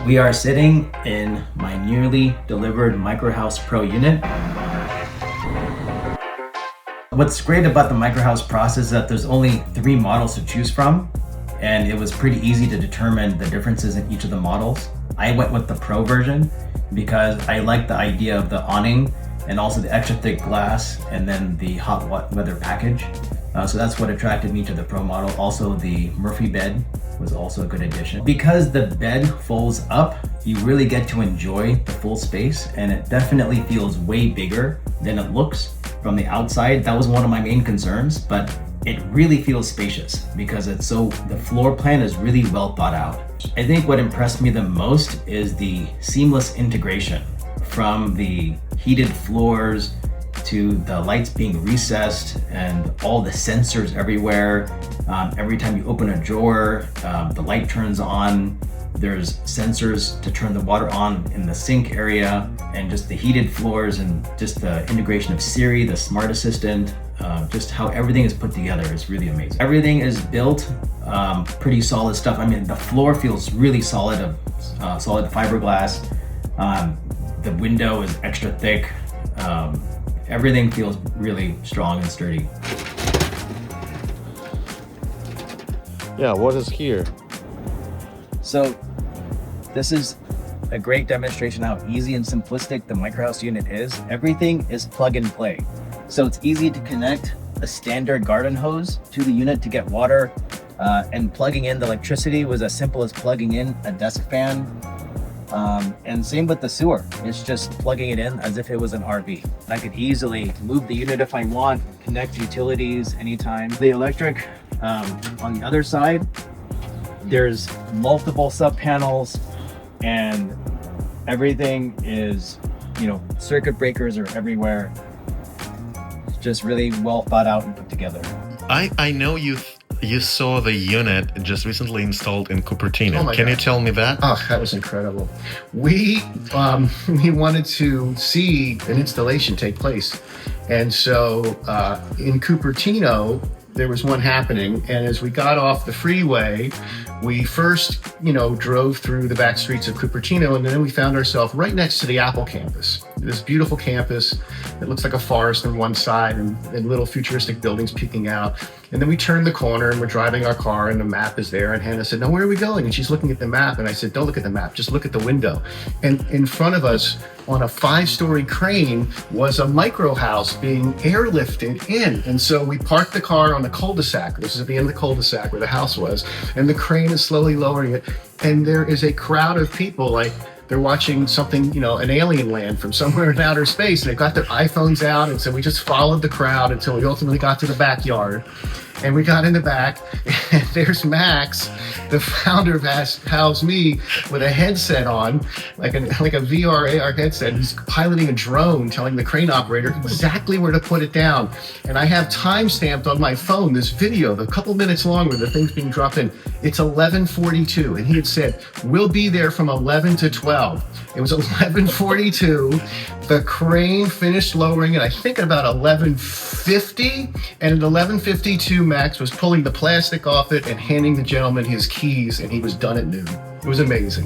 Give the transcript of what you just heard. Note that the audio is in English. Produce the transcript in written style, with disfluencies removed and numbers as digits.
We are sitting in my newly delivered Microhaus Pro unit. What's great about the Microhaus process is that there's only 3 models to choose from, and it was pretty easy to determine the differences in each of the models. I went with the Pro version because I like the idea of the awning and also the extra thick glass and then the hot weather package. So that's what attracted me to the Pro model. Also, the Murphy bed was also a good addition. Because the bed folds up, you really get to enjoy the full space, and it definitely feels way bigger than it looks from the outside. That was one of my main concerns, but it really feels spacious because the floor plan is really well thought out. I think what impressed me the most is the seamless integration from the heated floors to the lights being recessed and all the sensors everywhere. Every time you open a drawer, the light turns on. There's sensors to turn the water on in the sink area, and just the heated floors and just the integration of Siri, the smart assistant, just how everything is put together is really amazing. Everything is built pretty solid stuff. I mean, the floor feels really solid, solid fiberglass. The window is extra thick. Everything feels really strong and sturdy. Yeah, what is here? So this is a great demonstration how easy and simplistic the Microhaus unit is. Everything is plug and play. So it's easy to connect a standard garden hose to the unit to get water, and plugging in the electricity was as simple as plugging in a desk fan. And same with the sewer. It's just plugging it in as if it was an RV. I could easily move the unit if I want, connect utilities anytime. The electric, on the other side, there's multiple sub panels, and everything is, circuit breakers are everywhere. It's just really well thought out and put together. I know you saw the unit just recently installed in Cupertino. Oh Can you tell me that? Oh, that was incredible. We wanted to see an installation take place. And so in Cupertino, there was one happening. And as we got off the freeway, we first, drove through the back streets of Cupertino, and then we found ourselves right next to the Apple campus. This beautiful campus that looks like a forest on one side and little futuristic buildings peeking out. And then we turned the corner and we're driving our car and the map is there. And Hannah said, "No, where are we going?" And she's looking at the map. And I said, "Don't look at the map, just look at the window." And in front of us on a 5-story crane was a Microhaus being airlifted in. And so we parked the car on the cul-de-sac. This is at the end of the cul-de-sac where the house was. And the crane is slowly lowering it. And there is a crowd of people, like they're watching something, an alien land from somewhere in outer space. And they've got their iPhones out. And so we just followed the crowd until we ultimately got to the backyard. And we got in the back, and there's Max, the founder of Haus Me, with a headset on, like a VR AR headset. He's piloting a drone, telling the crane operator exactly where to put it down. And I have time stamped on my phone this video, a couple minutes long, where the thing's being dropped in. It's 11:42, and he had said, "We'll be there from 11 to 12. It was 11:42. The crane finished lowering it, I think, at about 11:50, and at 11:52, Max was pulling the plastic off it and handing the gentleman his keys, and he was done at noon. It was amazing.